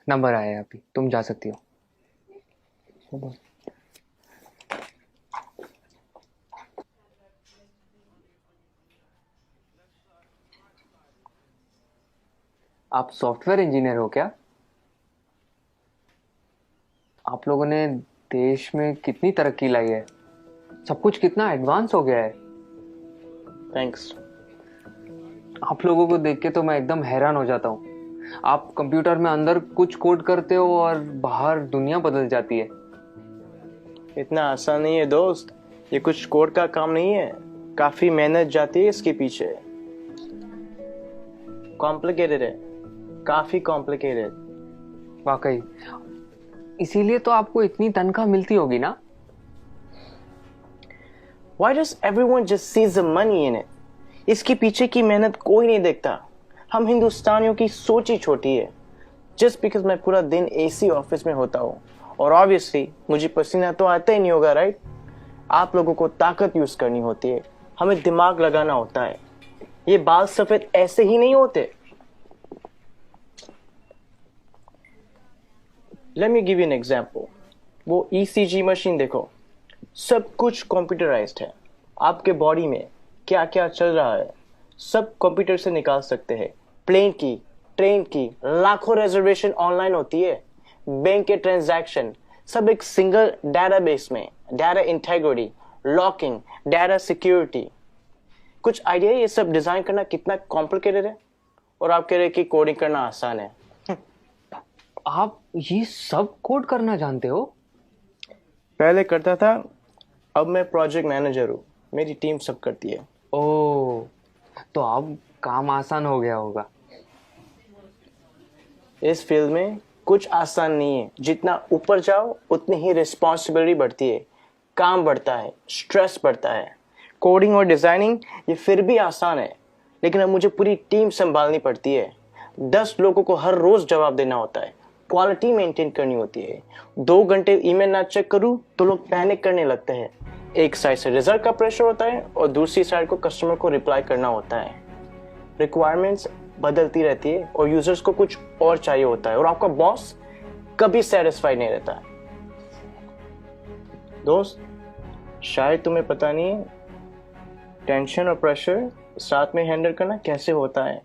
Number आया है अभी, तुम जा सकती हो। आप सॉफ्टवेयर इंजीनियर हो क्या? आप लोगों ने देश में कितनी तरक्की लाई है, सब कुछ कितना एडवांस हो गया है। थैंक्स। आप लोगों को देख के तो मैं एकदम हैरान हो जाता हूँ। आप कंप्यूटर में अंदर कुछ कोड करते हो और बाहर दुनिया बदल जाती है। इतना आसान नहीं है दोस्त, ये कुछ कोड का काम नहीं है, काफी मेहनत जाती है इसके पीछे। कॉम्प्लिकेटेड है, काफी कॉम्प्लिकेटेड। वाकई, इसीलिए तो आपको इतनी तनख्वाह मिलती होगी ना। Why does everyone just sees the money in it? इसके पीछे की मेहनत कोई नहीं देखता। हम हिंदुस्तानियों की सोच ही छोटी है। जस्ट बिकॉज मैं पूरा दिन एसी ऑफिस में होता हूँ और ऑब्वियसली मुझे पसीना तो आता ही नहीं होगा, राइट? आप लोगों को ताकत यूज करनी होती है, हमें दिमाग लगाना होता है। ये बाल सफेद ऐसे ही नहीं होते। Let me give you an example. वो ईसीजी मशीन देखो, सब कुछ कंप्यूटराइज्ड है। आपके बॉडी में क्या क्या चल रहा है सब कंप्यूटर से निकाल सकते हैं। प्लेन की, ट्रेन की, लाखों रिजर्वेशन ऑनलाइन होती है। बैंक के ट्रांजैक्शन सब एक सिंगल डेटाबेस में। Data integrity, locking, data security. कुछ आइडिया ये सब डिजाइन करना कितना कॉम्प्लिकेटेड है? और आप कह रहे कि कोडिंग करना आसान है। आप ये सब कोड करना जानते हो? पहले करता था, अब मैं प्रोजेक्ट मैनेजर हूँ, मेरी टीम सब करती है। ओह, तो अब काम आसान हो गया होगा। इस फील्ड में कुछ आसान नहीं है, जितना ऊपर जाओ उतनी ही रिस्पॉन्सिबिलिटी बढ़ती है, काम बढ़ता है, स्ट्रेस बढ़ता है। कोडिंग और डिजाइनिंग ये फिर भी आसान है, लेकिन अब मुझे पूरी टीम संभालनी पड़ती है। 10 लोगों को हर रोज जवाब देना होता है, क्वालिटी मेंटेन करनी होती है। 2 घंटे ईमेल ना चेक करूं तो लोग पैनिक करने लगते हैं। एक साइड से रिजल्ट का प्रेशर होता है और दूसरी साइड को कस्टमर को रिप्लाई करना होता है। रिक्वायरमेंट्स बदलती रहती है और यूजर्स को कुछ और चाहिए होता है, और आपका बॉस कभी सेटिस्फाइड नहीं रहता है। दोस्त, शायद तुम्हें पता नहीं है टेंशन और प्रेशर साथ में हैंडल करना कैसे होता है।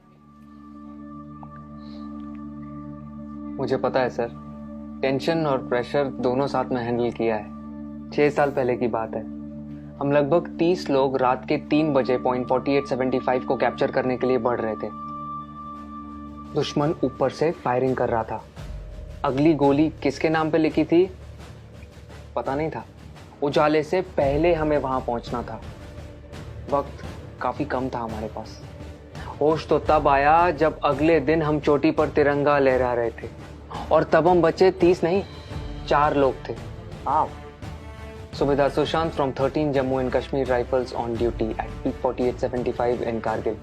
मुझे पता है सर, टेंशन और प्रेशर दोनों साथ में हैंडल किया है। 6 साल पहले की बात है। हम लगभग 30 लोग रात के 3 बजे पॉइंट 4875 को कैप्चर करने के लिए बढ़ रहे थे। दुश्मन ऊपर से फायरिंग कर रहा था। अगली गोली किसके नाम पे लिखी थी पता नहीं था। उजाले से पहले हमें वहां पहुंचना था। वक्त काफी कम था हमारे पास। होश तो तब आया जब अगले दिन हम चोटी पर तिरंगा लहरा रहे थे, और तब हम बचे 30 नहीं, 4 लोग थे। आप Subedar Sushant from 13 Jammu and Kashmir Rifles on duty at peak 4875 in Kargil.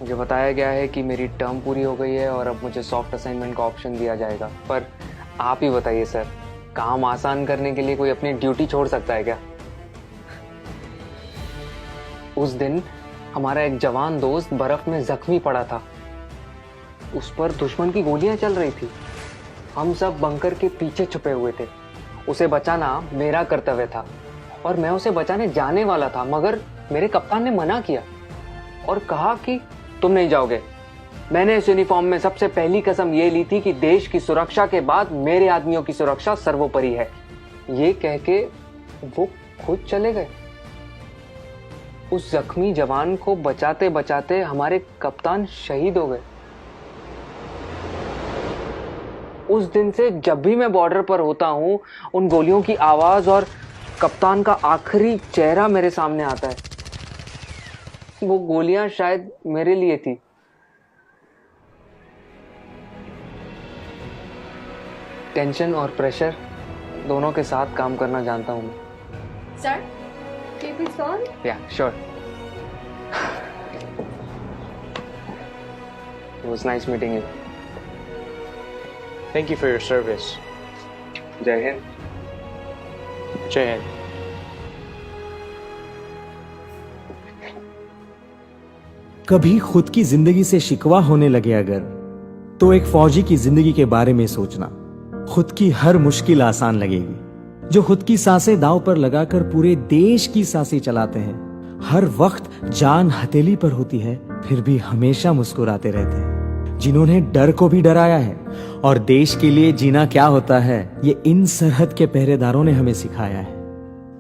मुझे बताया गया है कि मेरी टर्म पूरी हो गई है और अब मुझे सॉफ्ट असाइनमेंट का ऑप्शन दिया जाएगा। पर आप ही बताइए सर, काम आसान करने के लिए कोई अपनी ड्यूटी छोड़ सकता है क्या? उस दिन हमारा एक जवान दोस्त बर्फ में जख्मी पड़ा था। उस पर दुश्मन की गोलियां चल रही थी। हम सब बंकर के पीछे छुपे हुए थे। उसे बचाना मेरा कर्तव्य था और मैं उसे बचाने जाने वाला था, मगर मेरे कप्तान ने मना किया और कहा कि तुम नहीं जाओगे। मैंने इस यूनिफॉर्म में सबसे पहली कसम ये ली थी कि देश की सुरक्षा के बाद मेरे आदमियों की सुरक्षा सर्वोपरि है। ये कह के वो खुद चले गए। उस जख्मी जवान को बचाते बचाते हमारे कप्तान शहीद हो गए। उस दिन से जब भी मैं बॉर्डर पर होता हूं, उन गोलियों की आवाज और कप्तान का आखिरी चेहरा मेरे सामने आता है। वो गोलियां शायद मेरे लिए थी। टेंशन और प्रेशर दोनों के साथ काम करना जानता हूं मैं। Sir, can you please go on? Yeah, sure. It was nice meeting you. Thank you for your service. जय हिंद। जय हिंद। कभी खुद की जिंदगी से शिकवा होने लगे अगर, तो एक फौजी की जिंदगी के बारे में सोचना। खुद की हर मुश्किल आसान लगेगी। जो खुद की सांसें दांव पर लगाकर पूरे देश की सांसें चलाते हैं, हर वक्त जान हथेली पर होती है, फिर भी हमेशा मुस्कुराते रहते हैं। जिन्होंने डर को भी डराया है और देश के लिए जीना क्या होता है, ये इन सरहद के पहरेदारों ने हमें सिखाया है।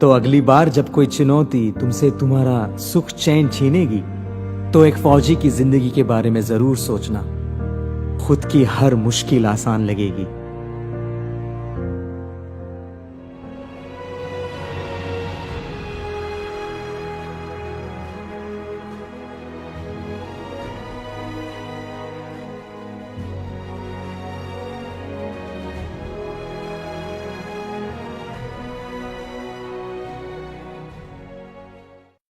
तो अगली बार जब कोई चुनौती तुमसे तुम्हारा सुख चैन छीनेगी, तो एक फौजी की जिंदगी के बारे में जरूर सोचना। खुद की हर मुश्किल आसान लगेगी।